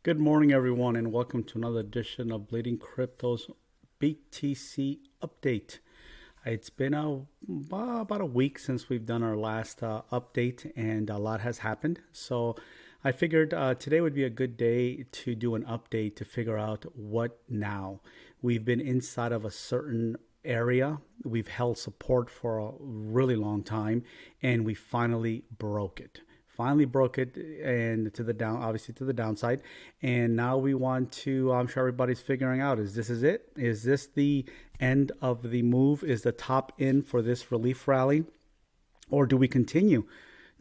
Good morning, everyone, and welcome to another edition of Bleeding Crypto's BTC Update. It's been about a week since we've done our last update, and a lot has happened. So I figured today would be a good day to do an update to figure out what now. We've been inside of a certain area. We've held support for a really long time, and we finally broke it. And to the down, obviously to the downside. And now we want to, I'm sure everybody's figuring out, is it? Is this the end of the move? Is the top in for this relief rally? Or do we continue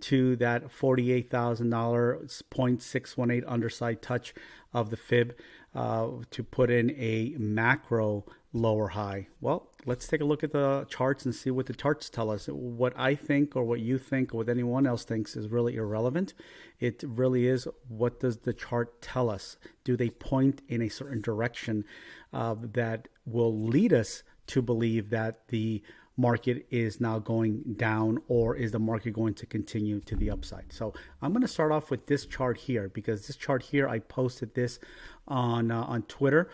to that $48,000 0.618 underside touch of the fib to put in a macro lower high? Well, let's take a look at the charts and see what the charts tell us. What I think or what you think or what anyone else thinks is really irrelevant. It really is, what does the chart tell us? Do they point in a certain direction that will lead us to believe that the market is now going down, or is the market going to continue to the upside? So I'm going to start off with this chart here, because this chart here, I posted this on Twitter,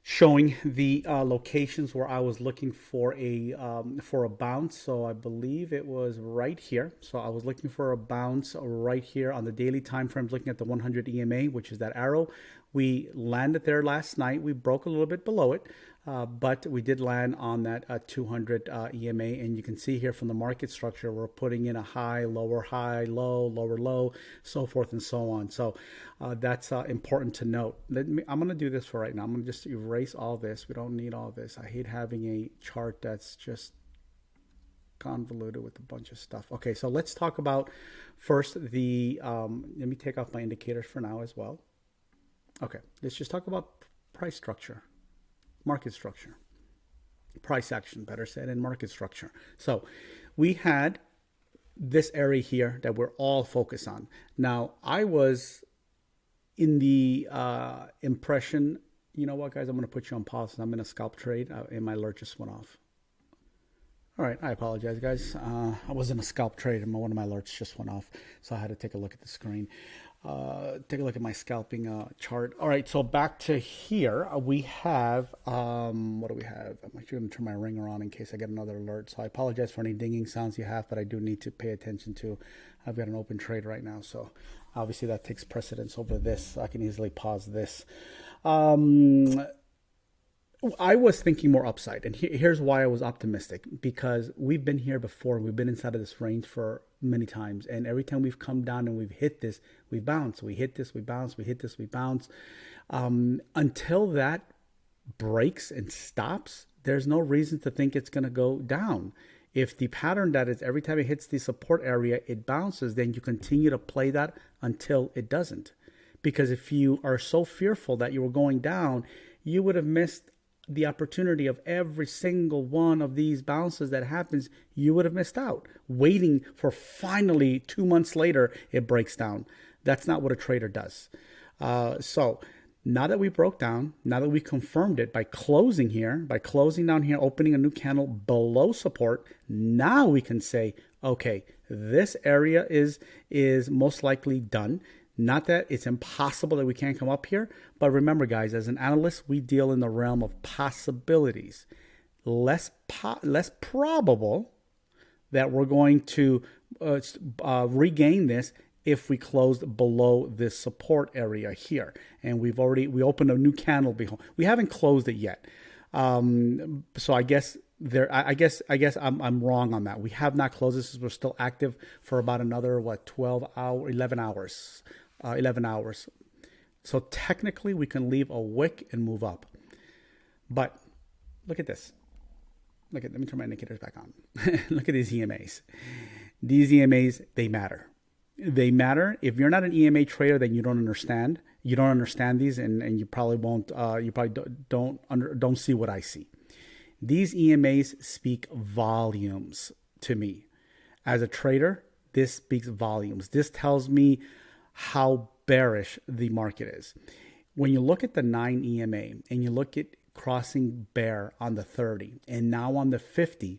showing the locations where I was looking for a bounce. So I believe it was right here. So I was looking for a bounce right here on the daily time frames, looking at the 100 EMA, which is that arrow. We landed there last night. We broke a little bit below it, but we did land on that 200 EMA. And you can see here from the market structure, we're putting in a high, low, lower, low, so forth and so on. So that's important to note. I'm going to do this for right now. I'm going to just erase all this. We don't need all this. I hate having a chart that's just convoluted with a bunch of stuff. Okay, so let's talk about first the, let me take off my indicators for now as well. Okay, let's just talk about price structure, market structure, price action, better said, and market structure. So we had this area here that we're all focused on. Now, I was in the impression, you know what, guys, I'm going to put you on pause. I'm in a scalp trade, and my alert just went off. All right, I apologize, guys. I was in a scalp trade, and one of my alerts just went off, so I had to take a look at the screen. Take a look at my scalping chart. All right, so back to here, we have, what do we have? I'm actually going to turn my ringer on in case I get another alert. So I apologize for any dinging sounds you have, but I do need to pay attention to. I've got an open trade right now, so obviously that takes precedence over this. I can easily pause this. I was thinking more upside, and here's why I was optimistic, because we've been here before. We've been inside of this range for many times, and every time we've come down and we've hit this, we bounce. We hit this, we bounce. We hit this, we bounce. Until that breaks and stops, there's no reason to think it's going to go down. If the pattern that is every time it hits the support area, it bounces, then you continue to play that until it doesn't. Because if you are so fearful that you were going down, you would have missed the opportunity of every single one of these bounces that happens. You would have missed out waiting for finally 2 months later it breaks down. That's not what a trader does. So now that we broke down, now that we confirmed it by closing down here, opening a new candle below support, now we can say, okay, this area is most likely done. Not that it's impossible that we can't come up here, but remember, guys, as an analyst, we deal in the realm of possibilities. Less probable that we're going to regain this if we closed below this support area here. And we opened a new candle behind. We haven't closed it yet. So I guess I'm wrong on that. We have not closed this. We're still active for about another 11 hours. 11 hours. So technically we can leave a wick and move up. But look at this. Let me turn my indicators back on. Look at these EMAs. These EMAs, they matter. They matter. If you're not an EMA trader, then you don't understand. You don't understand these, and you probably won't. You probably don't see what I see. These EMAs speak volumes to me. As a trader, this speaks volumes. This tells me how bearish the market is. When you look at the 9 EMA and you look at crossing bear on the 30 and now on the 50,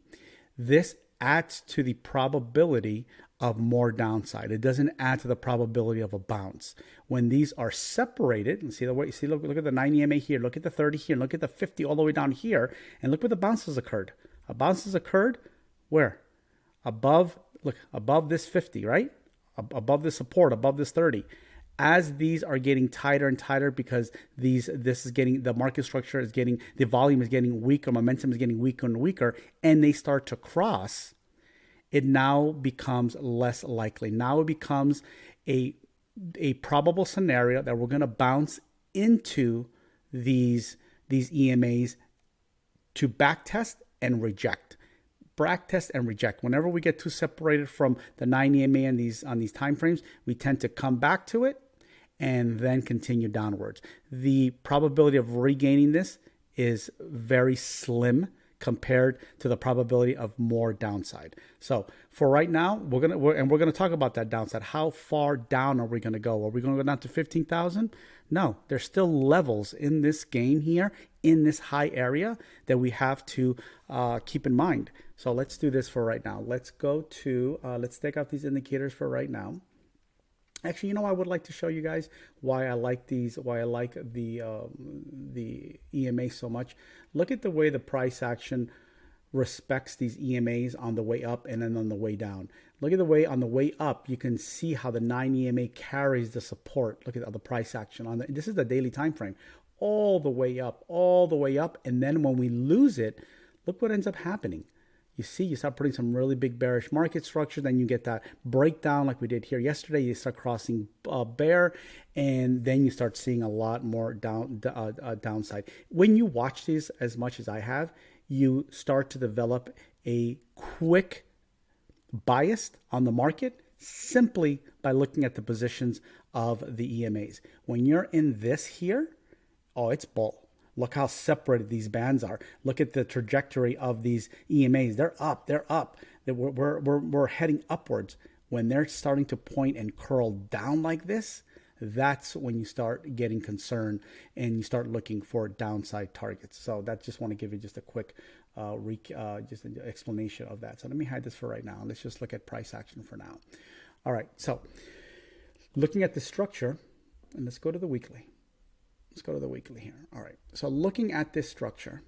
this adds to the probability of more downside. It doesn't add to the probability of a bounce. When these are separated, and see the way, see, look at the 90 EMA here, look at the 30 here, look at the 50 all the way down here, and look where the bounces occurred. A bounce has occurred where? Above, look, above this 50, right? Above this support, above this 30. As these are getting tighter and tighter because this is getting, the market structure is getting, the volume is getting weaker, momentum is getting weaker and weaker, and they start to cross, it now becomes less likely. Now it becomes a probable scenario that we're going to bounce into these EMAs to backtest and reject. Backtest and reject. Whenever we get too separated from the 9 EMA and on these time frames, we tend to come back to it and then continue downwards. The probability of regaining this is very slim compared to the probability of more downside. So for right now, we're gonna talk about that downside. How far down are we gonna go? Are we gonna go down to 15,000? No, there's still levels in this game here, in this high area that we have to keep in mind. So let's do this for right now. Let's go to, let's take out these indicators for right now. Actually, you know, I would like to show you guys why I like these, why I like the EMA so much. Look at the way the price action respects these EMAs on the way up and then on the way down. Look at the way on the way up, you can see how the 9 EMA carries the support. Look at the price action on this is the daily time frame, all the way up, and then when we lose it, look what ends up happening. You see, you start putting some really big bearish market structure. Then you get that breakdown like we did here yesterday. You start crossing bear, and then you start seeing a lot more downside. When you watch these as much as I have, you start to develop a quick bias on the market simply by looking at the positions of the EMAs. When you're in this here, oh, it's bull. Look how separated these bands are. Look at the trajectory of these EMAs. They're up. We're heading upwards. When they're starting to point and curl down like this, that's when you start getting concerned and you start looking for downside targets. So that just want to give you just a quick just an explanation of that. So let me hide this for right now. Let's just look at price action for now. All right. So looking at the structure, and let's go to the weekly. Let's go to the weekly here. All right. So looking at this structure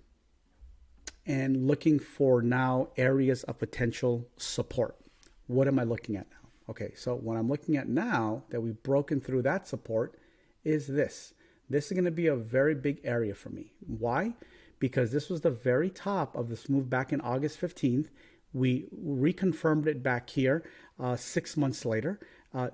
and looking for now areas of potential support. What am I looking at now? Okay. So what I'm looking at now that we've broken through that support is this. This is going to be a very big area for me. Why? Because this was the very top of this move back in August 15th. We reconfirmed it back here 6 months later.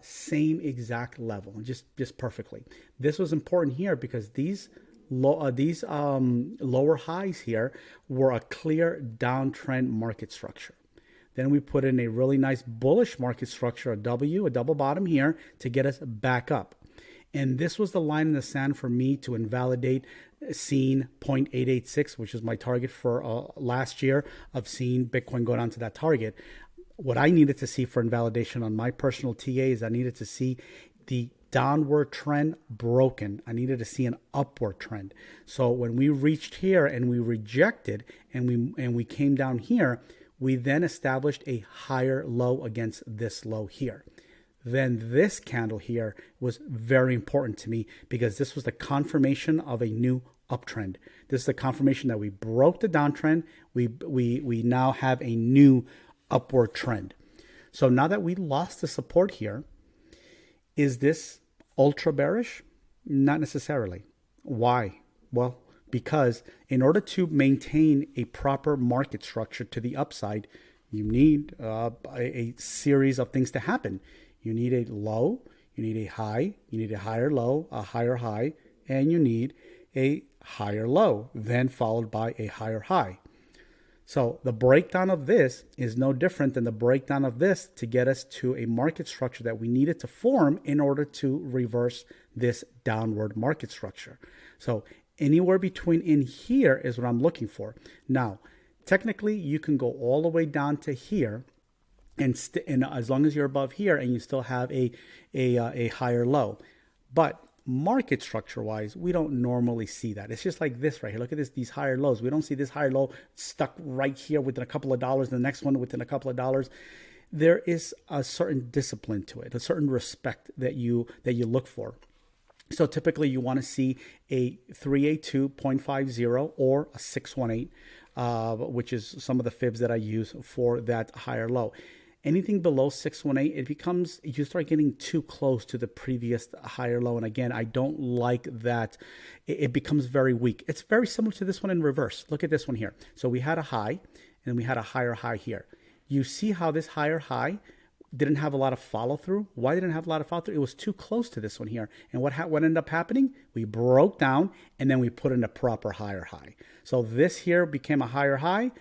Same exact level, just perfectly. This was important here because these lower highs here were a clear downtrend market structure. Then we put in a really nice bullish market structure, a double bottom here to get us back up. And this was the line in the sand for me to invalidate seeing 0.886, which is my target for last year of seeing Bitcoin go down to that target. What I needed to see for invalidation on my personal TA is I needed to see the downward trend broken. I needed to see an upward trend. So when we reached here and we rejected and we came down here, we then established a higher low against this low here. Then this candle here was very important to me because this was the confirmation of a new uptrend. This is the confirmation that we broke the downtrend. We now have a new upward trend. So now that we lost the support here, is this ultra bearish? Not necessarily. Why? Well, because in order to maintain a proper market structure to the upside, you need a series of things to happen. You need a low, you need a high, you need a higher low, a higher high, and you need a higher low, then followed by a higher high. So the breakdown of this is no different than the breakdown of this to get us to a market structure that we needed to form in order to reverse this downward market structure. So anywhere between in here is what I'm looking for. Now, technically, you can go all the way down to here, and as long as you're above here and you still have a higher low. But market structure wise, we don't normally see that. It's just like this right here. Look at this, these higher lows. We don't see this higher low stuck right here within a couple of dollars, the next one within a couple of dollars. there is a certain discipline to it, a certain respect that you look for. So typically you want to see a 382.50 or a 618, which is some of the fibs that I use for that higher low. Anything below 618, you start getting too close to the previous higher low. And again, I don't like that. It becomes very weak. It's very similar to this one in reverse. Look at this one here. So we had a high and we had a higher high here. You see how this higher high didn't have a lot of follow through. Why didn't it have a lot of follow through? It was too close to this one here. And what ended up happening? We broke down and then we put in a proper higher high. So this here became a higher high,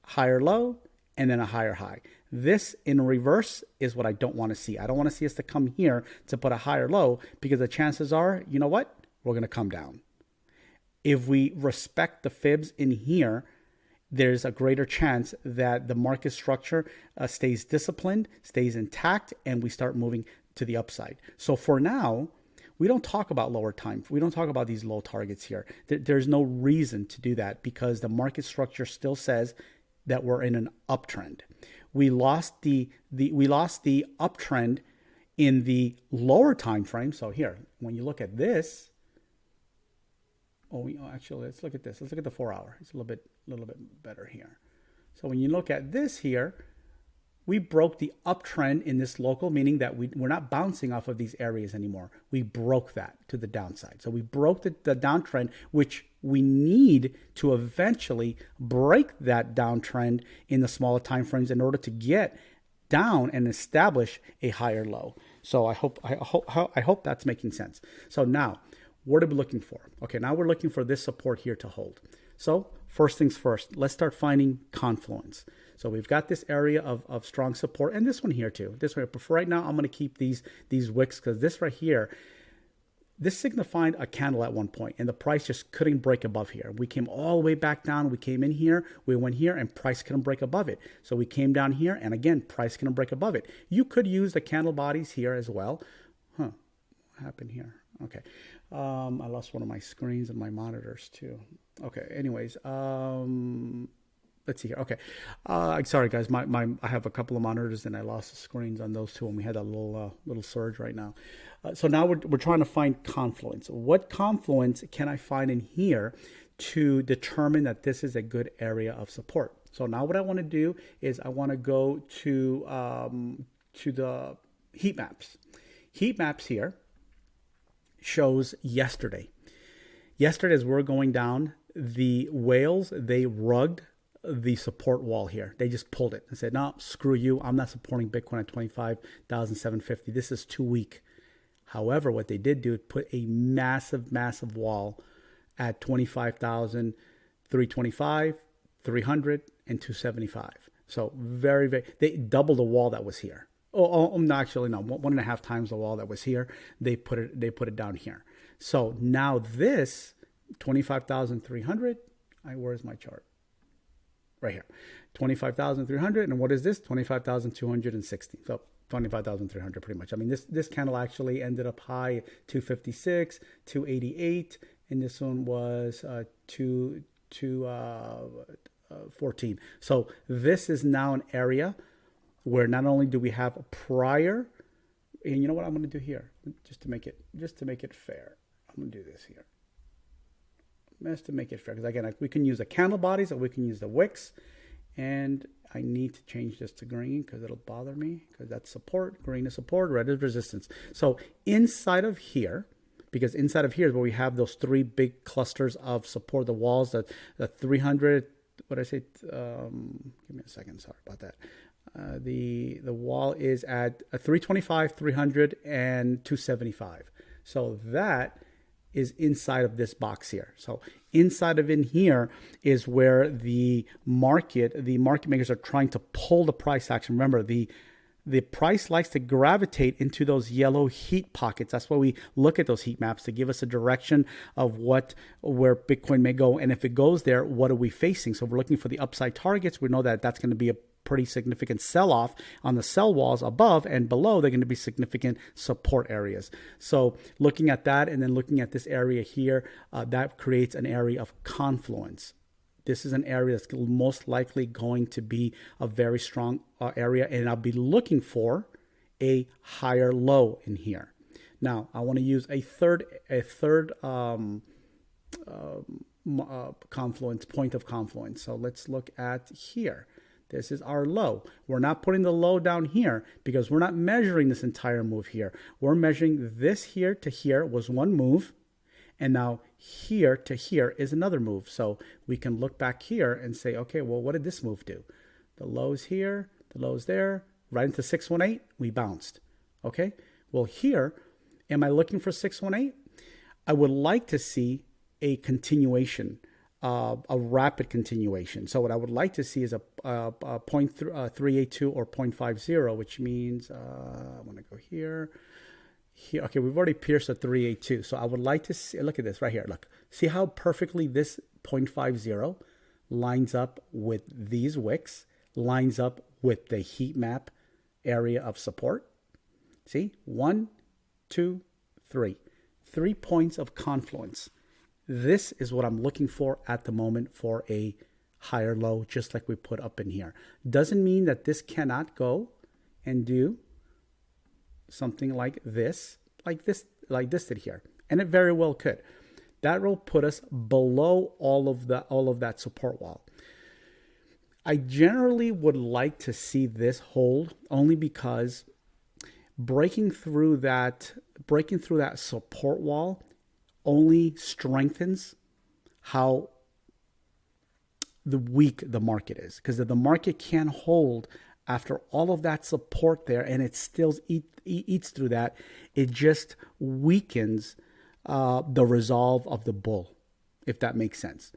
higher low, and then a higher high. This in reverse is what I don't want to see. I don't want to see us to come here to put a higher low, because the chances are, you know what? We're going to come down. If we respect the fibs in here, there's a greater chance that the market structure stays disciplined, stays intact, and we start moving to the upside. So for now, we don't talk about lower time. We don't talk about these low targets here. There's no reason to do that, because the market structure still says that we're in an uptrend. We lost the uptrend in the lower time frame. So here, when you look at this, actually, let's look at this. Let's look at the 4 hour. It's a little bit better here. So when you look at this here, we broke the uptrend in this local, meaning that we're not bouncing off of these areas anymore. We broke that to the downside. So we broke the downtrend, which we need to eventually break that downtrend in the smaller time frames in order to get down and establish a higher low. So I hope that's making sense. So now, what are we looking for? Okay, now we're looking for this support here to hold. So first things first, let's start finding confluence. So we've got this area of strong support, and this one here too. This one, but for right now, I'm going to keep these wicks, because this right here, this signified a candle at one point, and the price just couldn't break above here. We came all the way back down. We came in here, we went here, and price couldn't break above it. So we came down here, and again, price couldn't break above it. You could use the candle bodies here as well. What happened here? Okay. I lost one of my screens and my monitors too. Okay. Anyways, let's see here. Okay. Sorry guys, I have a couple of monitors and I lost the screens on those two, and we had a little surge right now. So now we're trying to find confluence. What confluence can I find in here to determine that this is a good area of support? So now what I want to do is I want to go to the heat maps. Heat maps here shows yesterday. Yesterday, as we're going down, the whales, they rugged the support wall here. They just pulled it and said, no, screw you. I'm not supporting Bitcoin at 25,750. This is too weak. However, what they did do is put a massive, massive wall at 25,325, 300, and 275. So they doubled the wall that was here. No, actually, no, 1.5 times the wall that was here. They put it down here. So now this 25,300, where's my chart? Right here, 25,300. And what is this? 25,260. So 25,300 pretty much. I mean, this candle actually ended up high 256, 288. And this one was 214. So this is now an area where not only do we have a prior, and you know what I'm going to do here, just to make it fair, I'm going to do this here, just to make it fair, because again, we can use the candle bodies or we can use the wicks, and I need to change this to green because it'll bother me, because that's support, green is support, red is resistance. So inside of here, because inside of here is where we have those three big clusters of support, the walls, the 300, what did I say? Give me a second, sorry about that. The wall is at 325, 300, and 275. So that is inside of this box here. So inside of in here is where the market makers are trying to pull the price action. Remember, the price likes to gravitate into those yellow heat pockets. That's why we look at those heat maps, to give us a direction of where Bitcoin may go. And if it goes there, what are we facing? So we're looking for the upside targets. We know that that's going to be a pretty significant sell-off on the sell walls above, and below they're going to be significant support areas. So looking at that and then looking at this area here, that creates an area of confluence. This is an area that's most likely going to be a very strong area, and I'll be looking for a higher low in here. Now, I want to use a third confluence, point of confluence. So let's look at here. This is our low. We're not putting the low down here because we're not measuring this entire move here. We're measuring this here to here was one move, and now here to here is another move. So we can look back here and say, okay, well, what did this move do? The low's here, the low's there, right into 618, we bounced. Okay, well here, am I looking for 618? I would like to see a continuation, a rapid continuation. So what I would like to see is a 0.382 or 0.50, which means I want to go here. Here, okay, we've already pierced a 382. So I would like to see, look at this right here. Look, see how perfectly this 0.50 lines up with these wicks, lines up with the heat map area of support. See, 1, 2, 3. 3 points of confluence. This is what I'm looking for at the moment for a higher low, just like we put up in here. Doesn't mean that this cannot go and do something like this did here. And it very well could. That will put us below all of that support wall. I generally would like to see this hold only because breaking through that support wall only strengthens how weak the market is. Because if the market can't hold after all of that support there and it still eats through that, it just weakens the resolve of the bull, if that makes sense.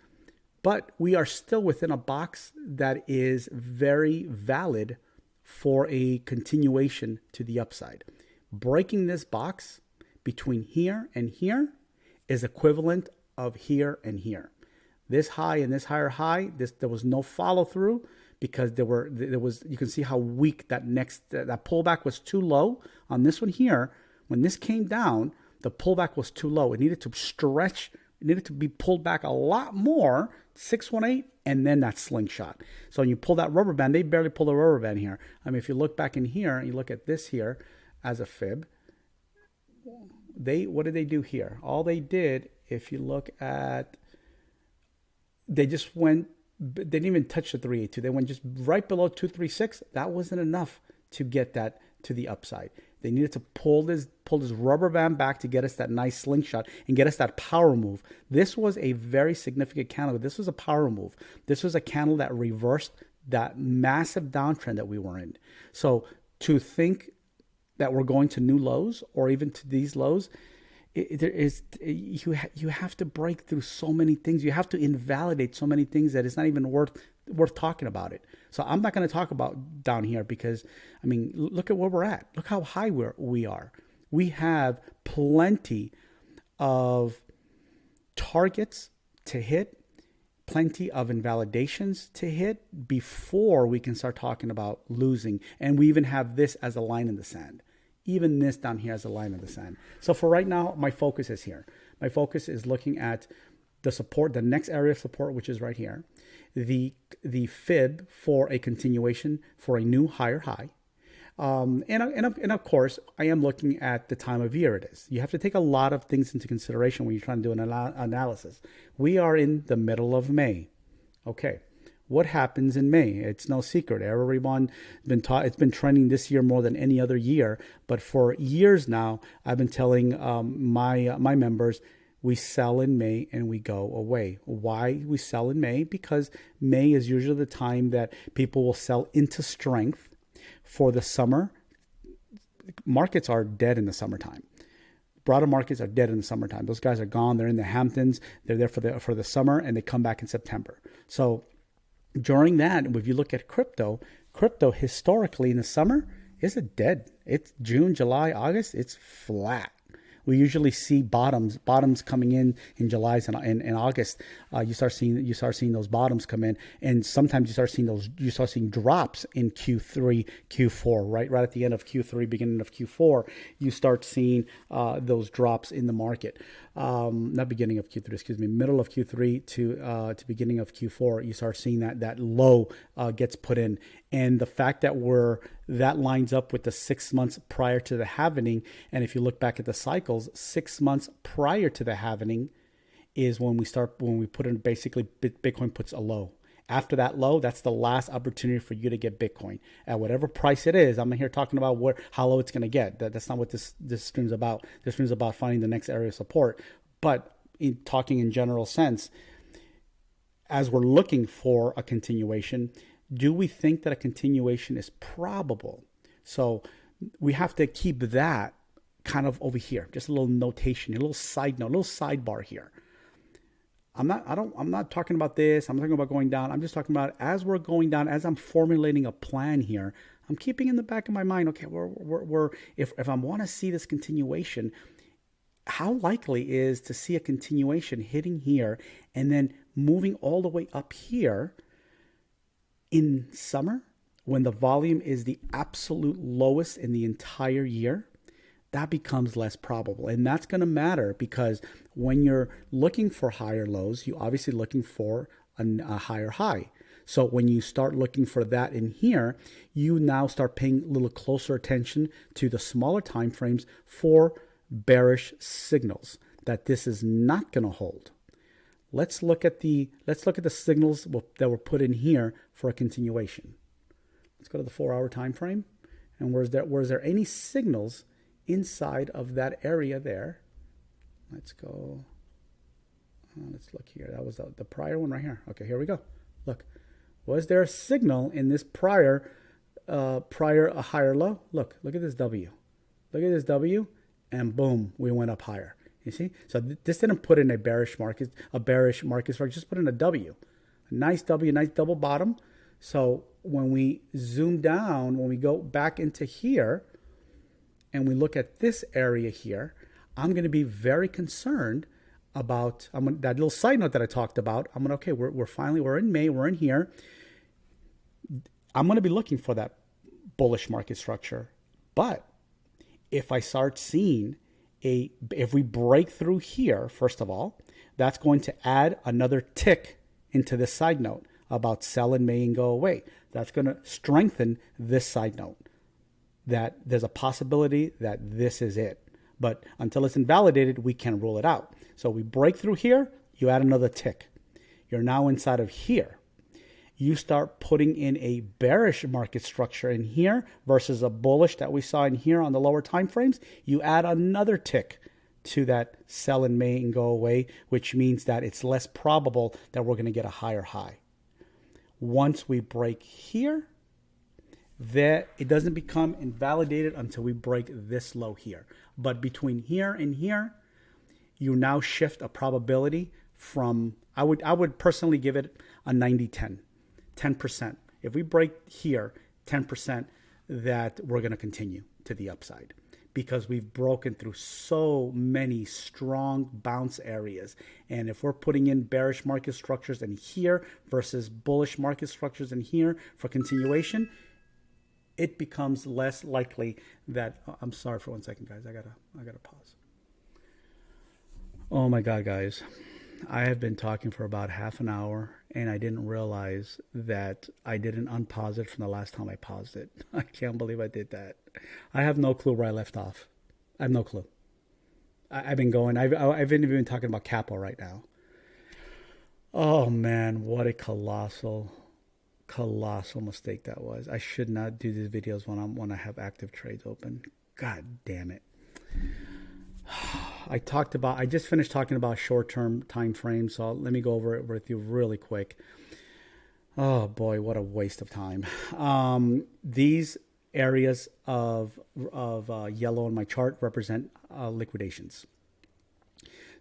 But we are still within a box that is very valid for a continuation to the upside. Breaking this box between here and here is equivalent of here and here. This high and this higher high, there was no follow through because there was you can see how weak that pullback was too low on this one here. When this came down, the pullback was too low. It needed to stretch. It needed to be pulled back a lot more, 618, and then that slingshot. So when you pull that rubber band, they barely pull the rubber band here. I mean, if you look back in here and you look at this here as a fib, what did they do here? All they did, if you look at, they just went, they didn't even touch the 382. They went just right below 236. That wasn't enough to get that to the upside. They needed to pull this rubber band back to get us that nice slingshot and get us that power move. This was a very significant candle. This was a power move. This was a candle that reversed that massive downtrend that we were in. So to think that we're going to new lows or even to these lows, you have to break through so many things. You have to invalidate so many things that it's not even worth talking about it. So I'm not going to talk about down here because, I mean, look at where we're at. Look how high we are. We have plenty of targets to hit, plenty of invalidations to hit before we can start talking about losing. And we even have this as a line in the sand. Even this down here as a line in the sand. So for right now, my focus is here. My focus is looking at the support, the next area of support, which is right here. The fib for a continuation for a new higher high. And of course, I am looking at the time of year it is. You have to take a lot of things into consideration when you're trying to do an analysis. We are in the middle of May. Okay. What happens in May? It's no secret. Everyone been taught. It's been trending this year more than any other year. But for years now, I've been telling my members, we sell in May and we go away. Why we sell in May? Because May is usually the time that people will sell into strength for the summer. Markets are dead in the summertime. Broader markets are dead in the summertime. Those guys are gone. They're in the Hamptons. They're there for the summer and they come back in September. So during that, if you look at crypto historically in the summer is dead. It's June, July, August. It's flat. We usually see bottoms coming in July and August. You start seeing those bottoms come in, and sometimes you start seeing drops in Q3, Q4. Right at the end of Q3, beginning of Q4, you start seeing those drops in the market. not beginning of Q3, excuse me, middle of Q3 to beginning of Q4, you start seeing that low gets put in. And the fact that that lines up with the 6 months prior to the halvening. And if you look back at the cycles, 6 months prior to the halvening is when we put in, basically Bitcoin puts a low. After that low, that's the last opportunity for you to get Bitcoin at whatever price it is. I'm here talking about how low it's going to get. That's not what this stream's about. This stream's about finding the next area of support. But talking in general sense, as we're looking for a continuation, do we think that a continuation is probable? So we have to keep that kind of over here. Just a little notation, a little side note, a little sidebar here. I'm not talking about this. I'm talking about going down. I'm just talking about as we're going down, as I'm formulating a plan here, I'm keeping in the back of my mind, okay, if I want to see this continuation, how likely is to see a continuation hitting here and then moving all the way up here in summer when the volume is the absolute lowest in the entire year? That becomes less probable. And that's going to matter because when you're looking for higher lows, you're obviously looking for a higher high. So when you start looking for that in here, you now start paying a little closer attention to the smaller time frames for bearish signals that this is not going to hold. Let's look at the signals that were put in here for a continuation. Let's go to the 4-hour time frame. And was there any signals inside of that area there? Let's go. Let's look here. That was the prior one right here. Okay, here we go. Look, was there a signal in this prior a higher low? Look at this W. Look at this W, and boom, we went up higher. You see? So this didn't put in a bearish market structure. Just put in a W, a nice W, nice double bottom. So when we zoom down, when we go back into here, and we look at this area here, I'm going to be very concerned about that little side note that I talked about. We're in May, we're in here. I'm going to be looking for that bullish market structure. But if I start seeing if we break through here, first of all, that's going to add another tick into this side note about sell in May and go away. That's going to strengthen this side note, that there's a possibility that this is it. But until it's invalidated, we can't rule it out. So we break through here, you add another tick. You're now inside of here. You start putting in a bearish market structure in here versus a bullish that we saw in here on the lower time frames. You add another tick to that sell in May and go away, which means that it's less probable that we're going to get a higher high. Once we break here, that it doesn't become invalidated until we break this low here. But between here and here, you now shift a probability from, I would personally give it a 90-10, 10%. If we break here, 10% that we're going to continue to the upside because we've broken through so many strong bounce areas. And if we're putting in bearish market structures in here versus bullish market structures in here for continuation, it becomes less likely that, I'm sorry for 1 second, guys. I gotta pause. Oh my God, guys. I have been talking for about half an hour and I didn't realize that I didn't unpause it from the last time I paused it. I can't believe I did that. I have no clue where I left off. I have no clue. I've been going, I've even been talking about capo right now. Oh man, what a colossal mistake that was. I should not do these videos when I have active trades open. God damn it. I just finished talking about short-term time frames, so let me go over it with you really quick. Oh boy, what a waste of time. These areas of yellow on my chart represent liquidations.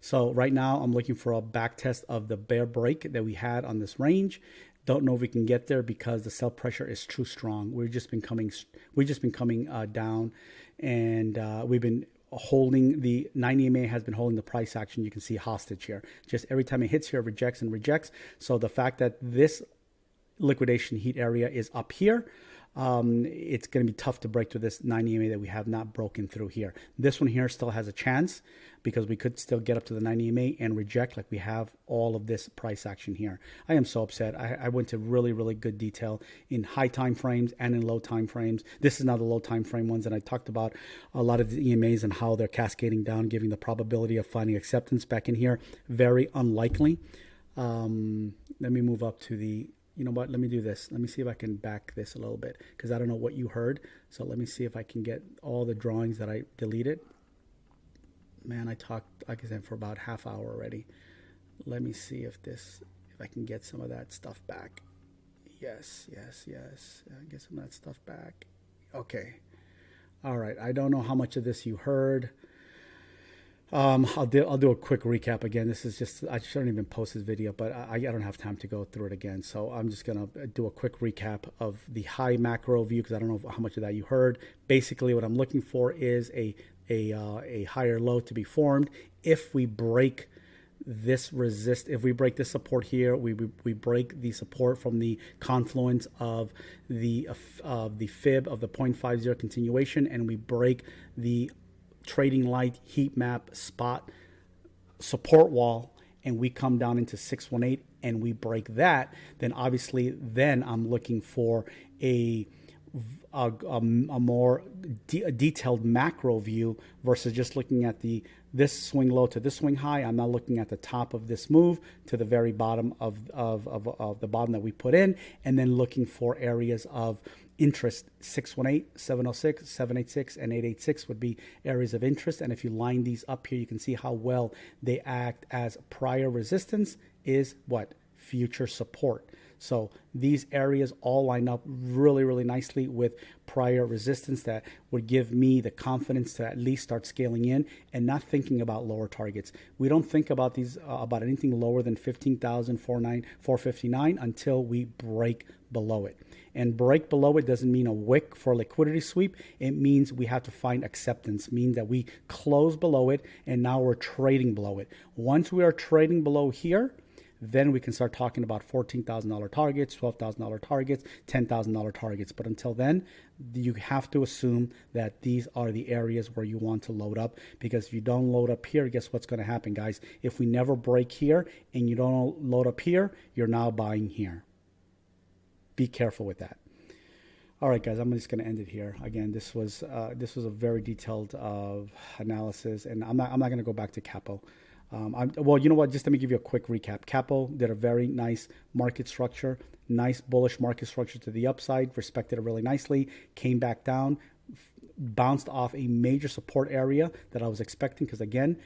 So right now I'm looking for a back test of the bear break that we had on this range. Don't know if we can get there because the sell pressure is too strong. We've just been coming down, and we've been holding the 90 EMA has been holding the price action. You can see hostage here. Just every time it hits here, it rejects and rejects. So the fact that this liquidation heat area is up here, it's going to be tough to break through this 90 EMA that we have not broken through here. This one here still has a chance because we could still get up to the 90 EMA and reject like we have all of this price action here. I am so upset. I went to really, really good detail in high time frames and in low time frames. This is now the low time frame ones, and I talked about a lot of the EMAs and how they're cascading down, giving the probability of finding acceptance back in here. Very unlikely. Let me move up to the, you know what, let me do this. Let me see if I can back this a little bit because I don't know what you heard. So let me see if I can get all the drawings that I deleted. Man, I talked, like I said, for about half hour already. Let me see if I can get some of that stuff back. Yes. Get some of that stuff back. Okay. All right. I don't know how much of this you heard. I'll do a quick recap again. This is just, I shouldn't even post this video, but I don't have time to go through it again. So I'm just going to do a quick recap of the high macro view because I don't know how much of that you heard. Basically, what I'm looking for is a higher low to be formed. If we break this if we break this support here, we break the support from the confluence of the fib of the 0.50 continuation, and we break the TradingLite Heat Map spot support wall, and we come down into 618 and we break that, then obviously then I'm looking for a more detailed macro view versus just looking at this swing low to this swing high. I'm not looking at the top of this move to the very bottom of the bottom that we put in, and then looking for areas of interest. 618, 706, 786, and 886 would be areas of interest. And if you line these up here, you can see how well they act as prior resistance is what? Future support. So these areas all line up really, really nicely with prior resistance that would give me the confidence to at least start scaling in and not thinking about lower targets. We don't think about these about anything lower than 15,459 until we break below it. And break below it doesn't mean a wick for a liquidity sweep. It means we have to find acceptance, means that we close below it and now we're trading below it. Once we are trading below here, then we can start talking about $14,000 targets, $12,000 targets, $10,000 targets. But until then, you have to assume that these are the areas where you want to load up, because if you don't load up here, guess what's going to happen, guys? If we never break here and you don't load up here, you're now buying here. Be careful with that. All right, guys, I'm just going to end it here. Again, this was a very detailed analysis, and I'm not going to go back to capo. Well, you know what? Just let me give you a quick recap. Capo did a very nice market structure, nice bullish market structure to the upside, respected it really nicely, came back down, bounced off a major support area that I was expecting, because again,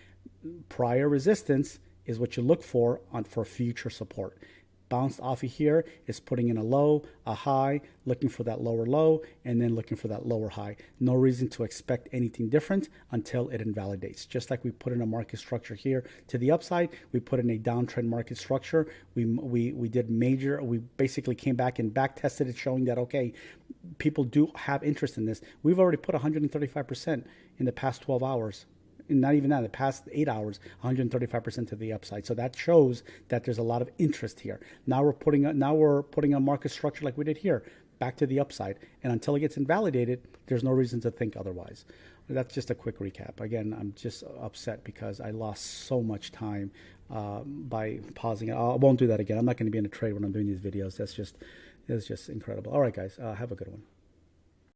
prior resistance is what you look for for future support. Bounced off of here is putting in a low, a high, looking for that lower low, and then looking for that lower high. No reason to expect anything different until it invalidates. Just like we put in a market structure here to the upside, we put in a downtrend market structure. We did major, we basically came back and back tested it, showing that, okay, people do have interest in this. We've already put 135% in the past 12 hours. Not even that, the past 8 hours, 135% to the upside. So that shows that there's a lot of interest here. Now we're putting a market structure like we did here back to the upside, and until it gets invalidated, there's no reason to think otherwise. That's just a quick recap. Again, I'm just upset because I lost so much time by pausing it. I won't do that again. I'm not going to be in a trade when I'm doing these videos. It's just incredible. All right, guys, have a good one.